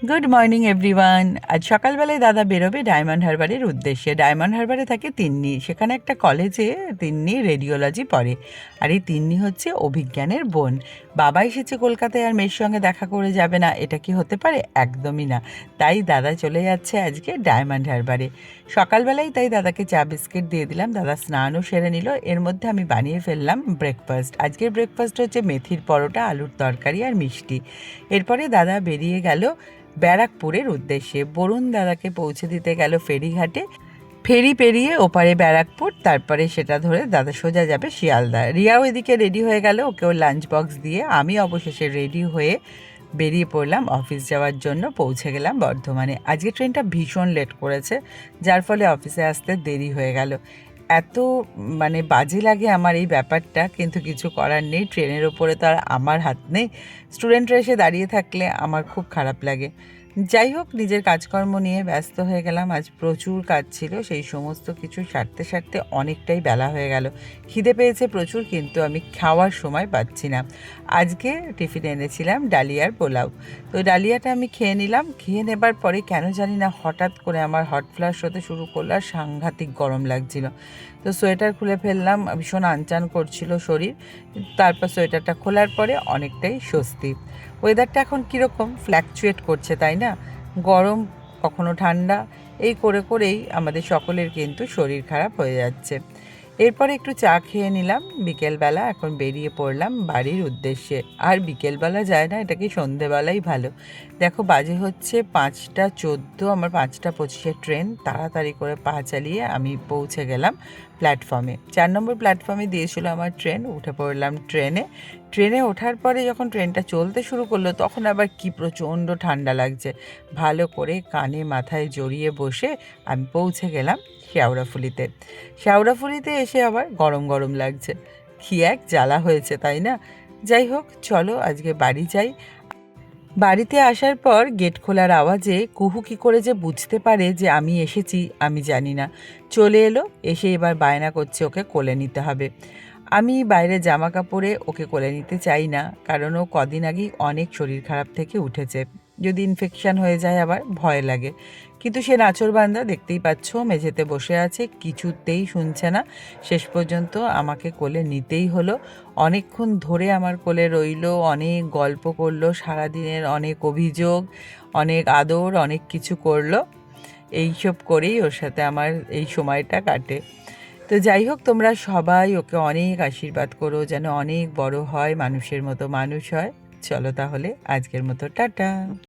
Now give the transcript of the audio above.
Good morning everyone. আজ সকালবেলায় দাদা বেরোবে ডায়মন্ড হারবারের উদ্দেশ্যে। ডায়মন্ড হারবারে থাকে তিন্নি, সেখানে একটা কলেজে তিন্নি রেডিওলজি পড়ে। আর এই তিন্নি হচ্ছে অভিজ্ঞানের বোন। বাবা এসেছে কলকাতায় আর মেয়ের সঙ্গে দেখা করে যাবে না, এটা কি হতে পারে? একদমই না। তাই দাদা চলে যাচ্ছে আজকে ডায়মন্ড হারবারে। সকালবেলায় তাই দাদাকে চা বিস্কিট দিয়ে দিলাম, দাদা স্নানও সেরে নিল। এর মধ্যে আমি বানিয়ে ফেললাম ব্রেকফাস্ট। আজকের ব্রেকফাস্ট হচ্ছে মেথির পরোটা, আলুর তরকারি আর মিষ্টি। এরপরে দাদা বেরিয়ে গেল ব্যারাকপুরের উদ্দেশ্যে। বরুণ দাদাকে পৌঁছে দিতে গেল ফেরিঘাটে। ফেরি পেরিয়ে ওপারে ব্যারাকপুর, তারপরে সেটা ধরে দাদা সোজা যাবে শিয়ালদা। রিয়াও এদিকে রেডি হয়ে গেল, ওকেও লাঞ্চ বক্স দিয়ে আমি অবশেষে রেডি হয়ে বেরিয়ে পড়লাম অফিস যাওয়ার জন্য। পৌঁছে গেলাম বর্ধমানে। আজকে ট্রেনটা ভীষণ লেট করেছে, যার ফলে অফিসে আসতে দেরি হয়ে গেল। এত বাজে লাগে আমার এই ব্যাপারটা, কিন্তু কিছু করার নেই। ট্রেনের ওপরে তো আর আমার হাত নেই। স্টুডেন্টরা এসে দাঁড়িয়ে থাকলে আমার খুব খারাপ লাগে। যাই হোক, নিজের কাজকর্ম নিয়ে ব্যস্ত হয়ে গেলাম। আজ প্রচুর কাজ ছিল, সেই সমস্ত কিছু সারতে সারতে অনেকটাই বেলা হয়ে গেল। খিদে পেয়েছে প্রচুর, কিন্তু আমি খাওয়ার সময় পাচ্ছি না। আজকে টিফিনে এনেছিলাম ডালিয়ার পোলাও। তো ডালিয়াটা আমি খেয়ে নিলাম। খেয়ে নেবার পরে কেন জানি না হঠাৎ করে আমার হট ফ্লাশ হতে শুরু করলো আর সাংঘাতিক গরম লাগছিল। তো সোয়েটার খুলে ফেললাম, ভীষণ আনচান করছিল শরীর। তারপর সোয়েটারটা খোলার পরে অনেকটাই স্বস্তি। ওয়েদারটা এখন কীরকম ফ্ল্যাকচুয়েট করছে, তাই না? গরম, কখনো ঠান্ডা, এই করে করেই আমাদের সকলের কিন্তু শরীর খারাপ হয়ে যাচ্ছে। এরপরে একটু চা খেয়ে নিলাম বিকেলবেলা। এখন বেরিয়ে পড়লাম বাড়ির উদ্দেশ্যে। আর বিকেলবেলা যায় না, এটাকে সন্ধেবেলাই ভালো। দেখো বাজে হচ্ছে 5টা 14, আমার 5টা 25-এর ট্রেন। তাড়াতাড়ি করে পা চালিয়ে আমি পৌঁছে গেলাম প্ল্যাটফর্মে। 4 নম্বর প্ল্যাটফর্মে দিয়েছিল আমার ট্রেন। উঠে পড়লাম ট্রেনে। ট্রেনে ওঠার পরে যখন ট্রেনটা চলতে শুরু করলো, তখন আবার কি প্রচণ্ড ঠান্ডা লাগছে। ভালো করে কানে মাথায় জড়িয়ে বসে আমি পৌঁছে গেলাম শেওড়াফুলিতে। শেওড়াফুলিতে এসে আবার গরম গরম লাগছে। কি এক জ্বালা হয়েছে, তাই না? যাই হোক, চলো আজকে বাড়ি যাই। বাড়িতে আসার পর গেট খোলার আওয়াজে কুহু কী করে যে বুঝতে পারে যে আমি এসেছি আমি জানি না। চলে এলো, এসে এবার বায়না করছে ওকে কোলে নিতে হবে। আমি বাইরে জামা কাপড়ে ওকে কোলে নিতে চাই না, কারণ ও কদিন আগেই অনেক শরীর খারাপ থেকে উঠেছে। যদি ইনফেকশন হয়ে যায় আবার ভয় লাগে। কিন্তু সে নাছোড়বান্দা, দেখতেই পাচ্ছ মেঝেতে বসে আছে, কিছুতেই শুনছে না। শেষ পর্যন্ত আমাকে কোলে নিতেই হলো। অনেকক্ষণ ধরে আমার কোলে রইলো, অনেক গল্প করলো, সারাদিনের অনেক অভিযোগ, অনেক আদর, অনেক কিছু করলো। এইসব করেই ওর সাথে আমার এই সময়টা কাটে। তো যাই হোক, তোমরা সবাই ওকে অনেক আশীর্বাদ করো যেন অনেক বড় হয়, মানুষের মতো মানুষ হয়। চলো তাহলে আজকের মতো টাটা।